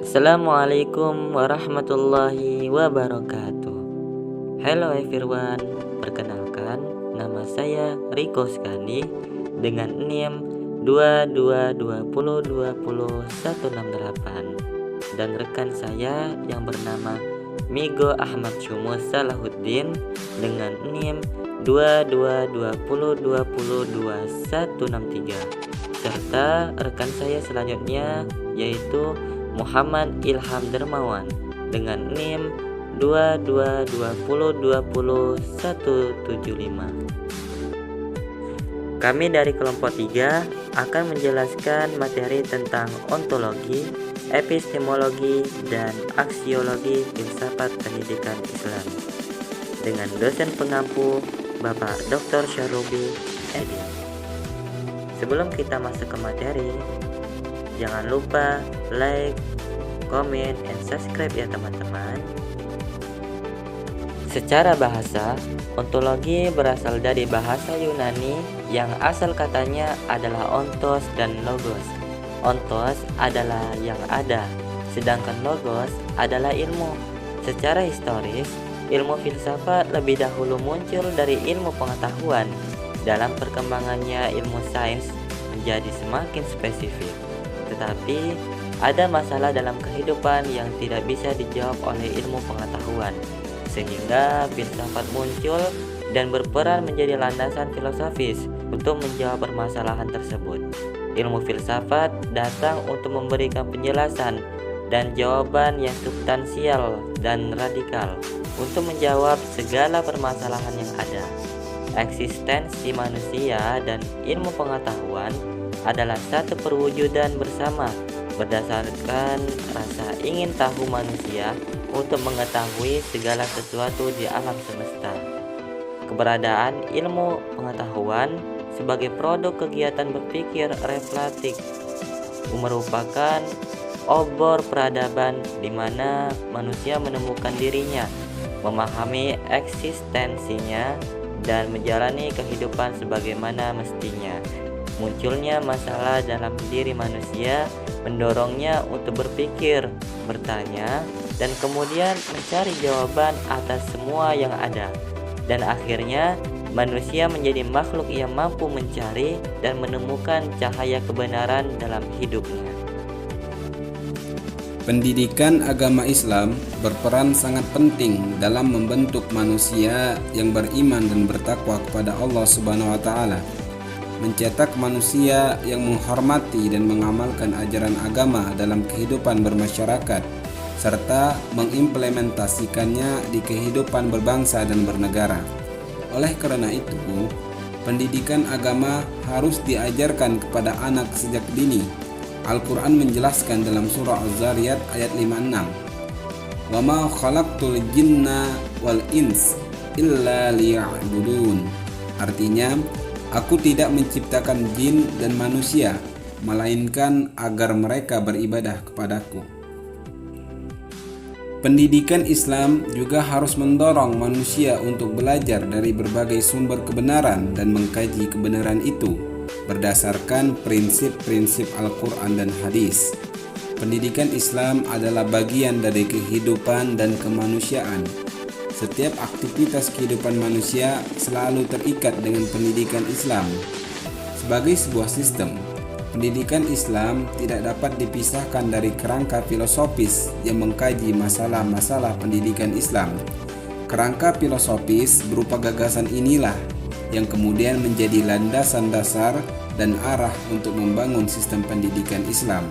Assalamualaikum warahmatullahi wabarakatuh. Hello everyone, perkenalkan nama saya Riko Skandi dengan NIM 2220200168 dan rekan saya yang bernama Migo Ahmad Syumus Salahuddin dengan NIM 2220202163 serta rekan saya selanjutnya yaitu Muhammad Ilham Dermawan dengan NIM 2220200175. Kami dari kelompok 3 akan menjelaskan materi tentang ontologi, epistemologi, dan aksiologi filsafat pendidikan Islam dengan dosen pengampu Bapak Dr. Syarubi Edi. Sebelum kita masuk ke materi, jangan lupa like, comment, and subscribe ya teman-teman. Secara bahasa, ontologi berasal dari bahasa Yunani yang asal katanya adalah ontos dan logos. Ontos adalah yang ada, sedangkan logos adalah ilmu. Secara historis, ilmu filsafat lebih dahulu muncul dari ilmu pengetahuan. Dalam perkembangannya, ilmu sains menjadi semakin spesifik. Tetapi ada masalah dalam kehidupan yang tidak bisa dijawab oleh ilmu pengetahuan, sehingga filsafat muncul dan berperan menjadi landasan filosofis untuk menjawab permasalahan tersebut. Ilmu filsafat datang untuk memberikan penjelasan dan jawaban yang substansial dan radikal untuk menjawab segala permasalahan yang ada. Eksistensi manusia dan ilmu pengetahuan adalah satu perwujudan bersama berdasarkan rasa ingin tahu manusia untuk mengetahui segala sesuatu di alam semesta. Keberadaan ilmu pengetahuan sebagai produk kegiatan berpikir reflektif merupakan obor peradaban di mana manusia menemukan dirinya, memahami eksistensinya, dan menjalani kehidupan sebagaimana mestinya. Munculnya masalah dalam diri manusia mendorongnya untuk berpikir, bertanya, dan kemudian mencari jawaban atas semua yang ada. Dan akhirnya manusia menjadi makhluk yang mampu mencari dan menemukan cahaya kebenaran dalam hidupnya. Pendidikan agama Islam berperan sangat penting dalam membentuk manusia yang beriman dan bertakwa kepada Allah Subhanahu wa taala. Mencetak manusia yang menghormati dan mengamalkan ajaran agama dalam kehidupan bermasyarakat serta mengimplementasikannya di kehidupan berbangsa dan bernegara. Oleh karena itu, pendidikan agama harus diajarkan kepada anak sejak dini. Al-Quran menjelaskan dalam surah Az-Zariyat ayat 56, "Wa ma khalaqtul jinna wal ins illa liya'budun." Artinya, aku tidak menciptakan jin dan manusia melainkan agar mereka beribadah kepadaku. Pendidikan Islam juga harus mendorong manusia untuk belajar dari berbagai sumber kebenaran dan mengkaji kebenaran itu berdasarkan prinsip-prinsip Al-Quran dan hadis. Pendidikan Islam adalah bagian dari kehidupan dan kemanusiaan. Setiap aktivitas kehidupan manusia selalu terikat dengan pendidikan Islam. Sebagai sebuah sistem, pendidikan Islam tidak dapat dipisahkan dari kerangka filosofis yang mengkaji masalah-masalah pendidikan Islam. Kerangka filosofis berupa gagasan inilah yang kemudian menjadi landasan dasar dan arah untuk membangun sistem pendidikan Islam.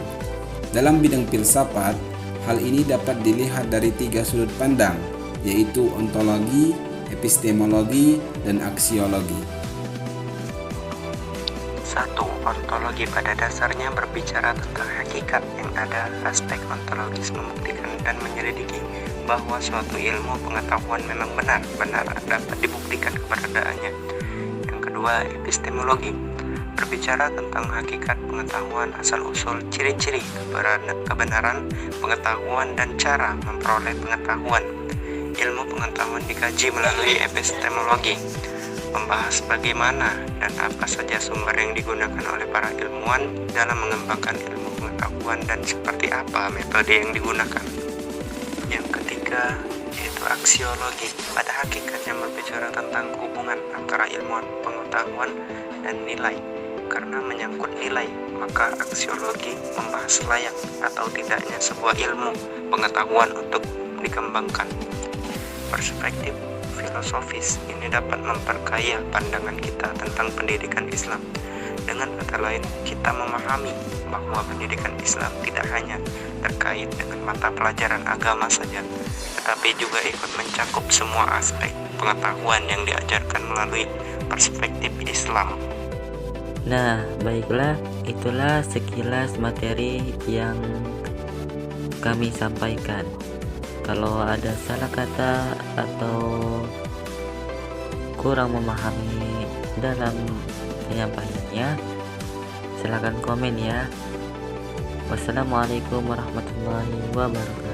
Dalam bidang filsafat, hal ini dapat dilihat dari 3 sudut pandang, yaitu ontologi, epistemologi, dan aksiologi. 1. Ontologi pada dasarnya berbicara tentang hakikat yang ada. Aspek ontologis membuktikan dan menyelidiki bahwa suatu ilmu pengetahuan memang benar dapat dibuktikan keberadaannya. Yang kedua, epistemologi berbicara tentang hakikat pengetahuan, asal-usul, ciri-ciri kebenaran pengetahuan, dan cara memperoleh pengetahuan. Ilmu pengetahuan dikaji melalui epistemologi, membahas bagaimana dan apa saja sumber yang digunakan oleh para ilmuwan dalam mengembangkan ilmu pengetahuan. pengetahuan dan seperti apa metode yang digunakan. Yang ketiga yaitu aksiologi. Pada hakikatnya berbicara tentang hubungan antara ilmuwan pengetahuan dan nilai. Karena menyangkut nilai, maka aksiologi membahas layak atau tidaknya sebuah ilmu pengetahuan untuk dikembangkan. Perspektif filosofis ini dapat memperkaya pandangan kita tentang pendidikan Islam. Dengan kata lain, kita memahami bahwa pendidikan Islam tidak hanya terkait dengan mata pelajaran agama saja, tetapi juga ikut mencakup semua aspek pengetahuan yang diajarkan melalui perspektif Islam. Nah, baiklah, itulah sekilas materi yang kami sampaikan. Kalau ada salah kata atau kurang memahami dalam penyampaiannya, silakan komen ya. Wassalamualaikum warahmatullahi wabarakatuh.